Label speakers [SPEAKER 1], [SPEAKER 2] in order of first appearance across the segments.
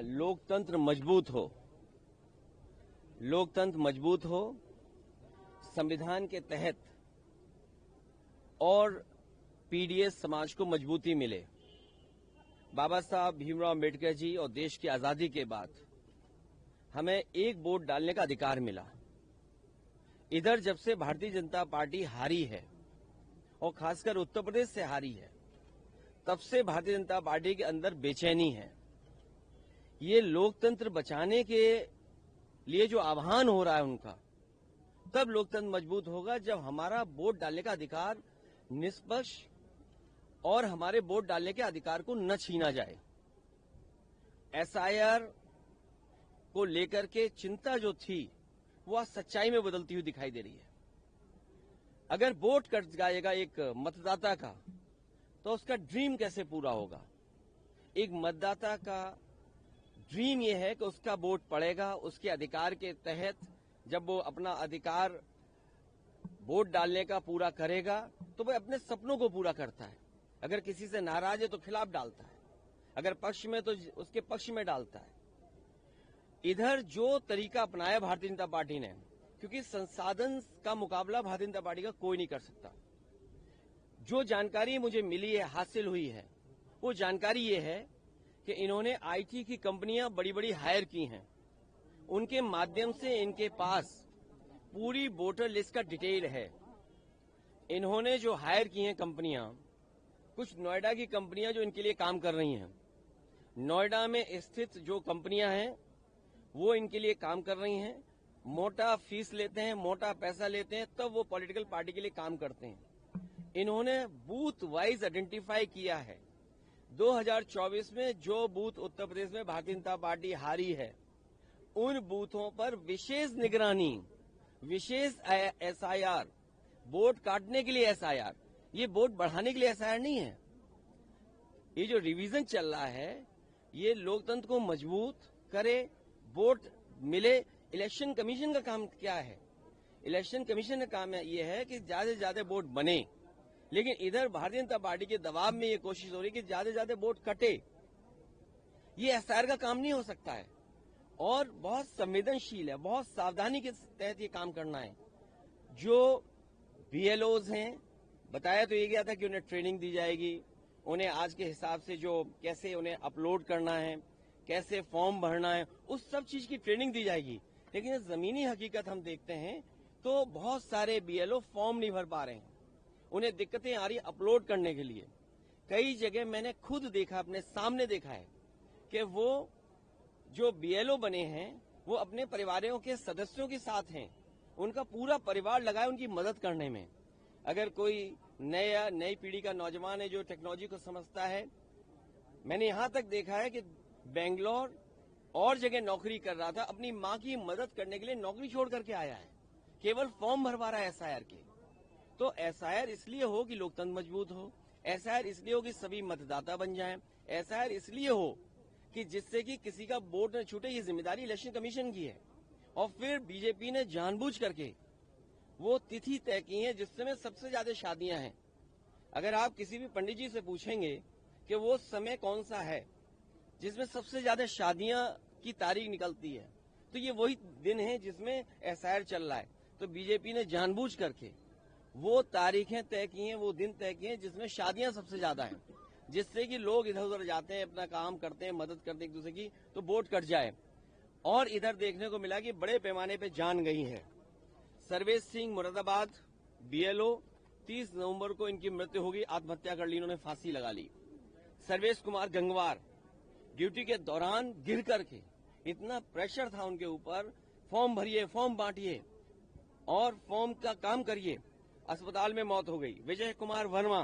[SPEAKER 1] लोकतंत्र मजबूत हो, लोकतंत्र मजबूत हो, संविधान के तहत और पीडीएस समाज को मजबूती मिले। बाबा साहब भीमराव अम्बेडकर जी और देश की आजादी के बाद हमें एक वोट डालने का अधिकार मिला। इधर जब से भारतीय जनता पार्टी हारी है और खासकर उत्तर प्रदेश से हारी है, तब से भारतीय जनता पार्टी के अंदर बेचैनी है। ये लोकतंत्र बचाने के लिए जो आह्वान हो रहा है उनका, तब लोकतंत्र मजबूत होगा जब हमारा वोट डालने का अधिकार निष्पक्ष और हमारे वोट डालने के अधिकार को न छीना जाए। एसआईआर को लेकर के चिंता जो थी वो आज सच्चाई में बदलती हुई दिखाई दे रही है। अगर वोट कट जाएगा एक मतदाता का, तो उसका ड्रीम कैसे पूरा होगा? एक मतदाता का ड्रीम यह है कि उसका वोट पड़ेगा, उसके अधिकार के तहत जब वो अपना अधिकार वोट डालने का पूरा करेगा तो वह अपने सपनों को पूरा करता है। अगर किसी से नाराज है तो खिलाफ डालता है, अगर पक्ष में तो उसके पक्ष में डालता है। इधर जो तरीका अपनाया भारतीय जनता पार्टी ने, क्योंकि संसाधन का मुकाबला भारतीय जनता पार्टी का कोई नहीं कर सकता। जो जानकारी मुझे मिली है, हासिल हुई है, वो जानकारी ये है कि इन्होंने आईटी की कंपनियां बड़ी बड़ी हायर की हैं। उनके माध्यम से इनके पास पूरी वोटर लिस्ट का डिटेल है। इन्होंने जो हायर की हैं कंपनियां, कुछ नोएडा की कंपनियां जो इनके लिए काम कर रही हैं, नोएडा में स्थित जो कंपनियां हैं वो इनके लिए काम कर रही हैं। मोटा फीस लेते हैं, मोटा पैसा लेते हैं, तब वो पॉलिटिकल पार्टी के लिए काम करते हैं। इन्होंने बूथ वाइज आइडेंटिफाई किया है। 2024 में जो बूथ उत्तर प्रदेश में भारतीय जनता पार्टी हारी है, उन बूथों पर विशेष निगरानी, विशेष एसआईआर, वोट काटने के लिए एसआईआर, ये वोट बढ़ाने के लिए एसआईआर नहीं है। ये जो रिवीजन चल रहा है, ये लोकतंत्र को मजबूत करे, वोट मिले। इलेक्शन कमीशन का काम क्या है? इलेक्शन कमीशन का काम ये है कि ज्यादा से ज्यादा वोट बने, लेकिन इधर भारतीय जनता पार्टी के दबाव में ये कोशिश हो रही है कि ज्यादा से ज्यादा वोट कटे। ये एसआईआर का काम नहीं हो सकता है और बहुत संवेदनशील है, बहुत सावधानी के तहत ये काम करना है। जो बीएलओज हैं, बताया तो ये गया था कि उन्हें ट्रेनिंग दी जाएगी, उन्हें आज के हिसाब से जो कैसे उन्हें अपलोड करना है, कैसे फॉर्म भरना है, उस सब चीज की ट्रेनिंग दी जाएगी। लेकिन जमीनी हकीकत हम देखते हैं तो बहुत सारे बीएलओ फॉर्म नहीं भर पा रहे हैं, उन्हें दिक्कतें आ रही अपलोड करने के लिए। कई जगह मैंने खुद देखा, अपने सामने देखा है कि वो जो बीएलओ बने हैं वो अपने परिवारों के सदस्यों के साथ हैं, उनका पूरा परिवार लगा है उनकी मदद करने में। अगर कोई नई पीढ़ी का नौजवान है जो टेक्नोलॉजी को समझता है, मैंने यहां तक देखा है कि बेंगलोर और जगह नौकरी कर रहा था, अपनी मां की मदद करने के लिए नौकरी छोड़ करके आया है, केवल फॉर्म भरवा रहा है एसआईआर के। तो एसआईआर इसलिए हो कि लोकतंत्र मजबूत हो, एसआईआर इसलिए हो कि सभी मतदाता बन जाएं, एसआईआर इसलिए हो कि जिससे कि किसी का वोट न छूटे। ये जिम्मेदारी इलेक्शन कमीशन की है। और फिर बीजेपी ने जानबूझ करके वो तिथि तय की है जिस समय सबसे ज्यादा शादियां हैं। अगर आप किसी भी पंडित जी से पूछेंगे कि वो समय कौन सा है जिसमें सबसे ज्यादा शादियां की तारीख निकलती है, तो ये वही दिन है जिसमें एसआईआर चल रहा है। तो बीजेपी ने जानबूझ करके वो तारीखें तय की हैं, वो दिन तय किए हैं जिसमें शादियां सबसे ज्यादा हैं, जिससे कि लोग इधर उधर जाते हैं, अपना काम करते हैं, मदद करते हैं एक दूसरे की, तो वोट कट जाए। और इधर देखने को मिला कि बड़े पैमाने पे जान गई है। सर्वेश सिंह मुरादाबाद बीएलओ, 30 नवंबर को इनकी मृत्यु होगी, आत्महत्या कर ली, इन्होंने फांसी लगा ली। सर्वेश कुमार गंगवार ड्यूटी के दौरान गिर करके, इतना प्रेशर था उनके ऊपर, फॉर्म भरिए, फॉर्म बांटिए और फॉर्म का काम करिए, अस्पताल में मौत हो गई। विजय कुमार वर्मा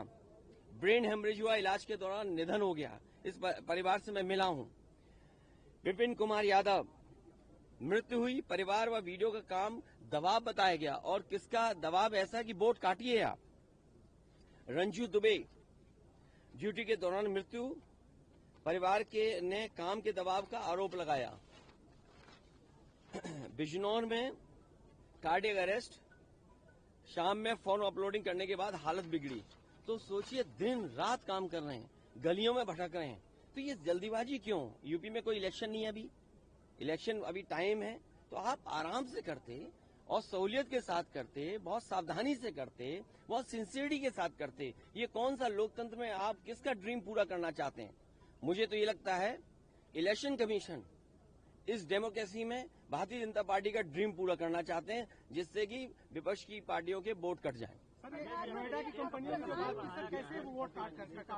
[SPEAKER 1] ब्रेन हेमरेज हुआ, इलाज के दौरान निधन हो गया। इस परिवार से मैं मिला हूं। विपिन कुमार यादव मृत्यु हुई, परिवार व वीडियो का काम दबाव बताया गया। और किसका दबाव? ऐसा कि वोट काटिए आप। रंजू दुबे ड्यूटी के दौरान मृत्यु, परिवार के ने काम के दबाव का आरोप लगाया। बिजनौर में कार्डियक अरेस्ट, शाम में फॉर्म अपलोडिंग करने के बाद हालत बिगड़ी। तो सोचिए दिन रात काम कर रहे हैं, गलियों में भटक रहे हैं, तो ये जल्दीबाजी क्यों? यूपी में कोई इलेक्शन नहीं है अभी, इलेक्शन अभी टाइम है, तो आप आराम से करते और सहूलियत के साथ करते, बहुत सावधानी से करते, बहुत सिंसियरिटी के साथ करते। ये कौन सा लोकतंत्र में आप किसका ड्रीम पूरा करना चाहते हैं? मुझे तो ये लगता है इलेक्शन कमीशन इस डेमोक्रेसी में भारतीय जनता पार्टी का ड्रीम पूरा करना चाहते हैं, जिससे कि विपक्ष की पार्टियों के वोट कट जाएं।
[SPEAKER 2] नोएडा की कंपनियों से बात की, सर कैसे वो वोट काट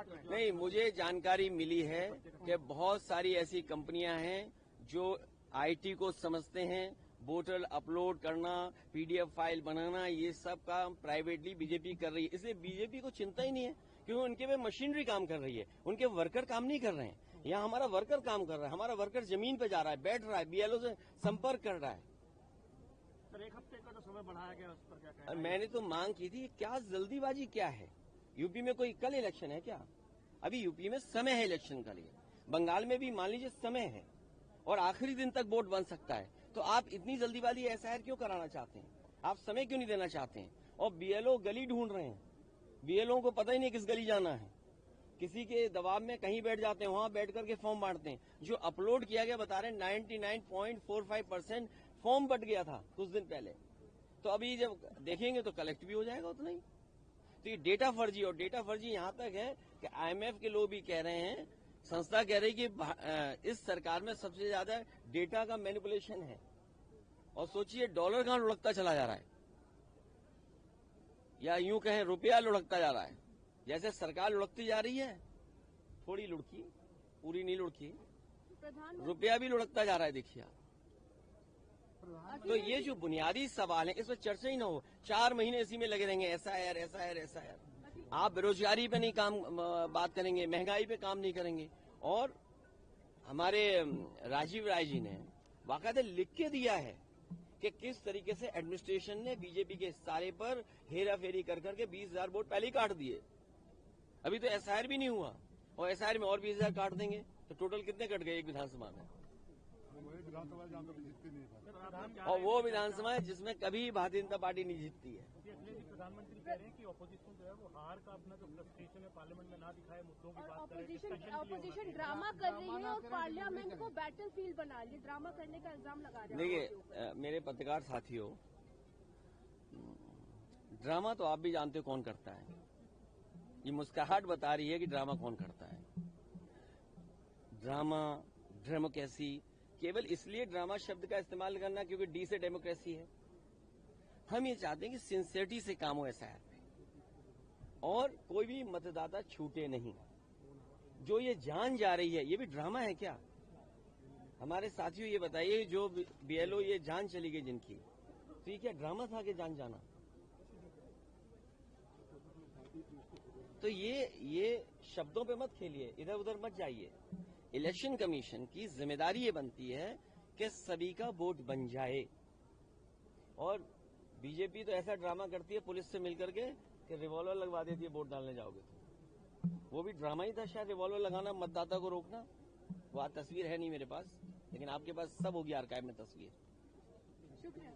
[SPEAKER 2] रहे हैं?
[SPEAKER 1] नहीं, मुझे जानकारी मिली है कि बहुत सारी ऐसी कंपनियां हैं जो आईटी को समझते हैं, वोटर अपलोड करना, पीडीएफ फाइल बनाना, ये सब काम प्राइवेटली बीजेपी कर रही है। इसलिए बीजेपी को चिंता ही नहीं है, क्योंकि उनके में मशीनरी काम कर रही है, उनके वर्कर काम नहीं कर रहे हैं। यहाँ हमारा वर्कर काम कर रहा है, हमारा वर्कर जमीन पे जा रहा है, बैठ रहा है, बीएलओ से संपर्क कर रहा है।
[SPEAKER 2] सर 1 हफ्ते का तो समय बढ़ाया गया, उस पर क्या कहना है?
[SPEAKER 1] मैंने तो मांग की थी, क्या जल्दीबाजी क्या है? यूपी में कोई कल इलेक्शन है क्या? अभी यूपी में समय है इलेक्शन का लिए, बंगाल में भी मान लीजिए समय है और आखिरी दिन तक वोट बन सकता है, तो आप इतनी जल्दीबाजी एसआईआर क्यों कराना चाहते हैं? आप समय क्यों नहीं देना चाहते हैं? और बीएलओ गली ढूंढ रहे हैं, बीएलओ को पता ही नहीं किस गली जाना है, किसी के दबाव में कहीं बैठ जाते हैं, वहां बैठ करके फॉर्म बांटते हैं। जो अपलोड किया गया बता रहे हैं 99.45% फॉर्म बट गया था कुछ दिन पहले, तो अभी जब देखेंगे तो कलेक्ट भी हो जाएगा उतना ही। तो ये डेटा फर्जी, और डेटा फर्जी यहां तक है कि आईएमएफ के लोग भी कह रहे हैं, संस्था कह रही है कि इस सरकार में सबसे ज्यादा डेटा का मैनिपुलेशन है। और सोचिए डॉलर कहां लुढ़कता चला जा रहा है, या यूं कहें रुपया लुढ़कता जा रहा है। जैसे सरकार लुढ़कती जा रही है, थोड़ी लुढ़की, पूरी नहीं लुढ़की, रुपया भी लुढ़कता जा रहा है, देखिए आप। तो ये जो बुनियादी सवाल है, इस पर चर्चा ही ना हो, 4 महीने इसी में लगे रहेंगे, एसआईआर एसआईआर एसआईआर। आप बेरोजगारी पे नहीं बात करेंगे, महंगाई पे काम नहीं करेंगे। और हमारे राजीव राय जी ने बाकायदा लिख के दिया है कि किस तरीके से एडमिनिस्ट्रेशन ने बीजेपी के सारे पर हेरा फेरी कर करके 20,000 वोट पहले ही काट दिए। अभी तो एसआईआर भी नहीं हुआ, और एसआईआर में और 20,000 काट देंगे, तो टोटल कितने कट गए एक विधानसभा में? और वो विधानसभा है जिसमें कभी भारतीय जनता पार्टी नहीं जीतती है।
[SPEAKER 2] प्रधानमंत्री कह रहे हैं कि ऑपोजिशन जो है वो हार का अपना जो फ्रस्ट्रेशन है पार्लियामेंट में ना दिखाए, मुद्दों की बात करे।
[SPEAKER 3] ऑपोजिशन ड्रामा कर रही है और पार्लियामेंट को बैटल फील्ड बना लिया, ड्रामा करने का इल्जाम लगा रहे हैं।
[SPEAKER 1] देखिए मेरे पत्रकार साथियों, ड्रामा तो आप भी जानते हो कौन करता है। ये मुस्कुराहट बता रही है कि ड्रामा कौन करता है। ड्रामा, डेमोक्रेसी, केवल इसलिए ड्रामा शब्द का इस्तेमाल करना क्योंकि डी से डेमोक्रेसी है। हम ये चाहते हैं कि सिंसियरिटी से काम हो एसआईआर पे, और कोई भी मतदाता छूटे नहीं। जो ये जान जा रही है, ये भी ड्रामा है क्या? हमारे साथियों ये बताइए, जो बीएलओ ये जान चली गई जिनकी, तो ये क्या ड्रामा था कि जान जाना? तो ये शब्दों पे मत खेलिए, इधर उधर मत जाइए। इलेक्शन कमीशन की जिम्मेदारी ये बनती है कि सभी का वोट बन जाए। और बीजेपी तो ऐसा ड्रामा करती है पुलिस से मिलकर के कि रिवॉल्वर लगवा देती है वोट डालने जाओगे तो। वो भी ड्रामा ही था शायद, रिवॉल्वर लगाना, मतदाता को रोकना। वो तस्वीर है नहीं मेरे पास, लेकिन आपके पास सब होगी आर्काइव में तस्वीर।
[SPEAKER 3] शुक्रिया।